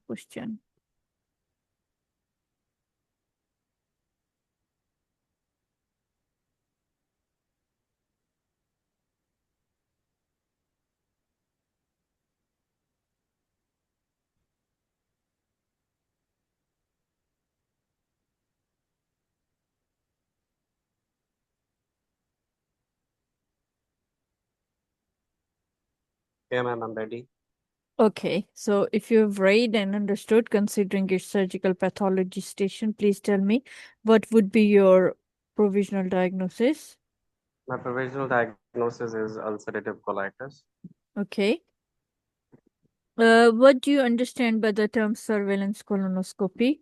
question. Yeah, ma'am, I'm ready. Okay, so if you've read and understood, considering its surgical pathology station, please tell me what would be your provisional diagnosis? My provisional diagnosis is ulcerative colitis. Okay. What do you understand by the term surveillance colonoscopy?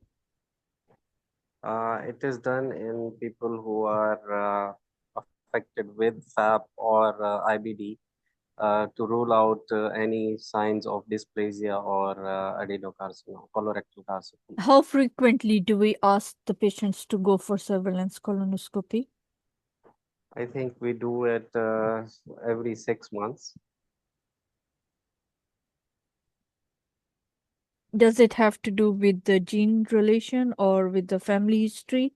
It is done in people who are affected with FAP or IBD to rule out any signs of dysplasia or adenocarcinoma, colorectal carcinoma. How frequently do we ask the patients to go for surveillance colonoscopy? I think we do it every 6 months. Does it have to do with the gene relation or with the family history?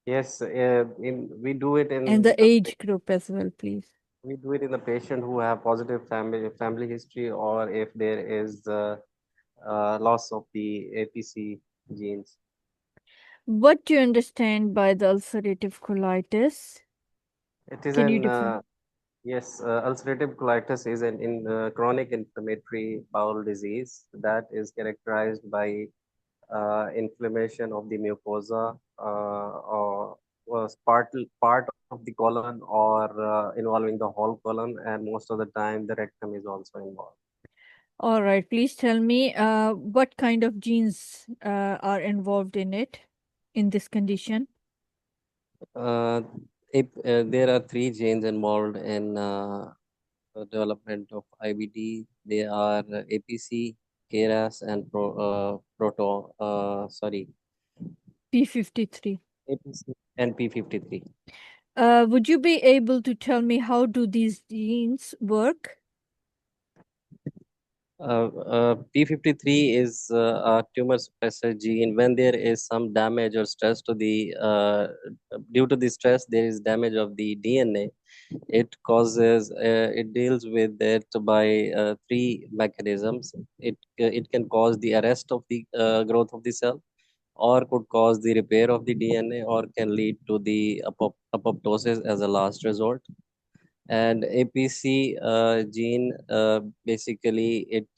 Yes, we do it And in the age group as well, please. we do it in the patient who have positive family history, or if there is loss of the APC genes. What do you understand by the ulcerative colitis? It is Can you an define? yes, ulcerative colitis is an chronic inflammatory bowel disease that is characterized by inflammation of the mucosa or was part of the colon or involving the whole colon, and most of the time the rectum is also involved. All right, please tell me what kind of genes are involved in it, in this condition? Uh, there are three genes involved in development of IBD. They are APC, KRAS, and P53. APC and P53. Would you be able to tell me how do these genes work? P53 is a tumor suppressor gene. When there is some damage or stress to the due to the stress, there is damage of the DNA. It deals with it by three mechanisms. It can cause the arrest of the growth of the cell, or could cause the repair of the DNA, or can lead to the apoptosis as a last resort. And APC gene, basically it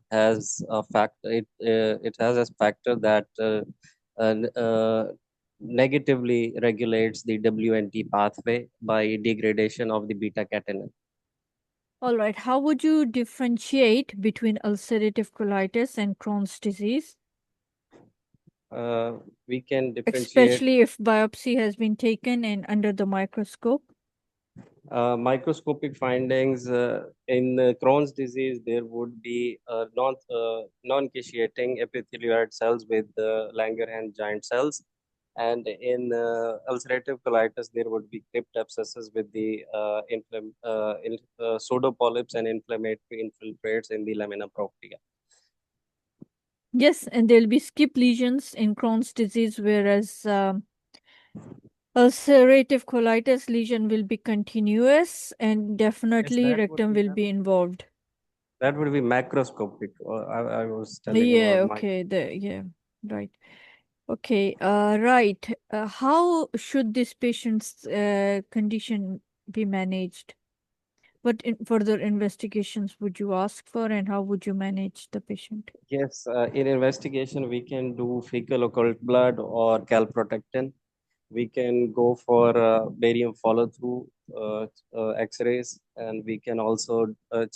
has a factor. It has a factor that negatively regulates the WNT pathway by degradation of the beta catenin. All right, how would you differentiate between ulcerative colitis and Crohn's disease, We can differentiate especially if biopsy has been taken and under the microscope? microscopic findings in Crohn's disease. There would be non-cacheating epithelioid cells with Langerhans giant cells, and in ulcerative colitis, there would be crypt abscesses with the pseudopolyps and inflammatory infiltrates in the lamina propria. Yes, and there'll be skip lesions in Crohn's disease, whereas ulcerative colitis lesion will be continuous and Yes, definitely rectum will be involved. that would be macroscopic. I was telling Yeah, about my. okay, right. Okay, right. How should this patient's condition be managed? What further investigations would you ask for, and how would you manage the patient? Yes, in investigation, we can do fecal occult blood or calprotectin. We can go for barium follow through X-rays, and we can also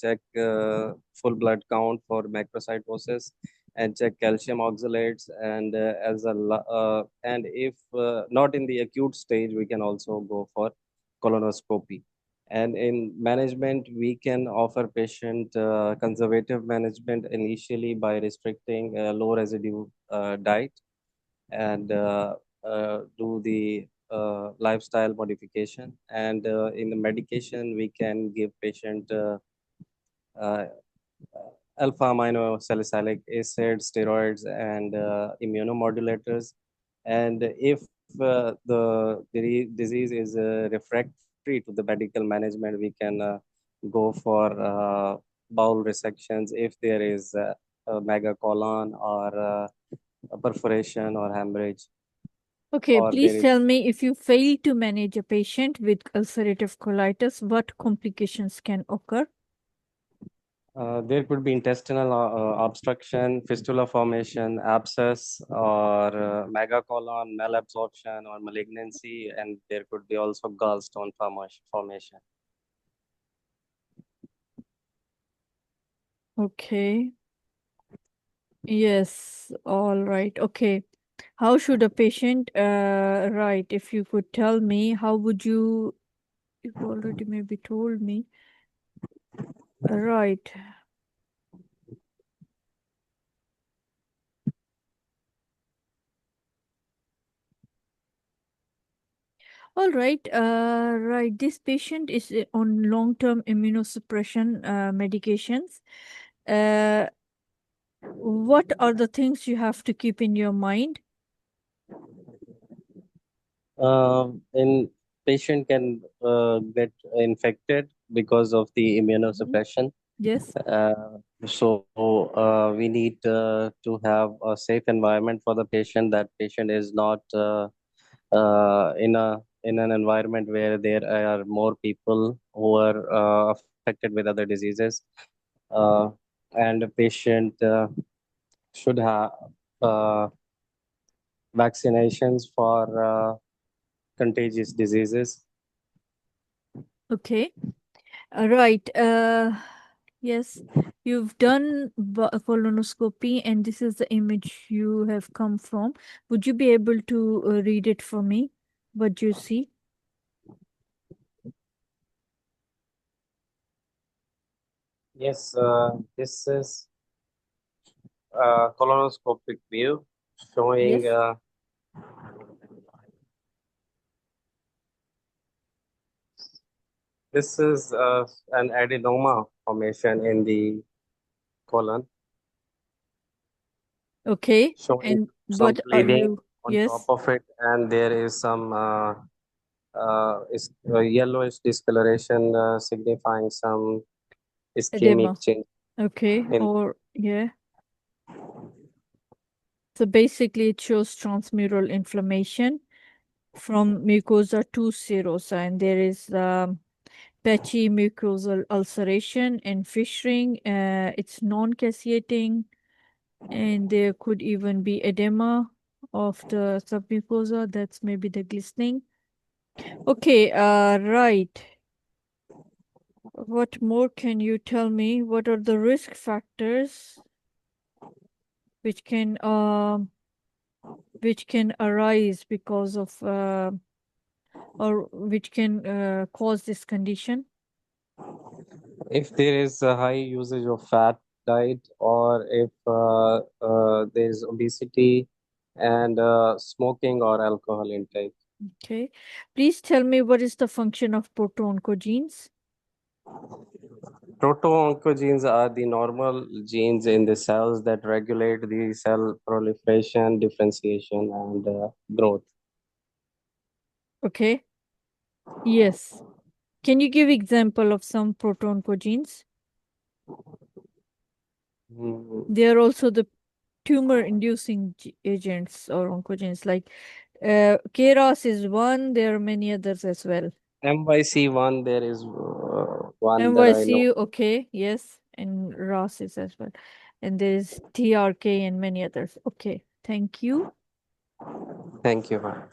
check full blood count for macrocytosis and check calcium oxalates. And and if not in the acute stage, we can also go for colonoscopy. And in management, we can offer patient conservative management initially by restricting low residue diet, and do the lifestyle modification. And in the medication, we can give patient uh, alpha aminosalicylic acid, steroids, and immunomodulators. And if the disease is refractory to the medical management, we can go for bowel resections if there is a megacolon or a perforation or hemorrhage, Okay, or please there is tell me, if you fail to manage a patient with ulcerative colitis, what complications can occur? there could be intestinal obstruction, fistula formation, abscess, or megacolon, malabsorption, or malignancy, and there could be also gallstone formation. Okay. Yes, all right. Okay. How should a patient right? If you could tell me, how would you already maybe told me. Right. All right. Right. This patient is on long-term immunosuppression medications. What are the things you have to keep in your mind? In patient can get infected because of the immunosuppression. Yes. So we need to have a safe environment for the patient. That patient is not in an environment where there are more people who are affected with other diseases, and the patient should have uh, vaccinations for contagious diseases. Okay. Right. Yes. You've done colonoscopy, and this is the image you have come from. Would you be able to read it for me? What do you see? Yes, this is colonoscopic view showing Yes. this is an adenoma formation in the colon, Okay. showing And some what are bleeding you? on top Yes. of it, and there is some yellowish discoloration signifying some ischemic Edema. change Okay. in. Or yeah. So basically, it shows transmural inflammation from mucosa to serosa, and there is patchy mucosal ulceration and fissuring. It's non-caseating, and there could even be edema of the submucosa. That's maybe the glistening. Okay, right. What more can you tell me? What are the risk factors which can arise because of or which can cause this condition? If there is a high usage of fat diet, or if there is obesity and smoking or alcohol intake. Okay. Please tell me, what is the function of proto-oncogenes? Proto-oncogenes are the normal genes in the cells that regulate the cell proliferation, differentiation, and growth. Okay. Yes. Can you give example of some proto-oncogenes? Mm, They are also the tumor-inducing agents or oncogenes. Like KRAS is one. There are many others as well. MYC1, there is one that I know. MYC, okay, yes, and RAS is as well. And there is TRK and many others. Okay, thank you. Thank you, ma'am.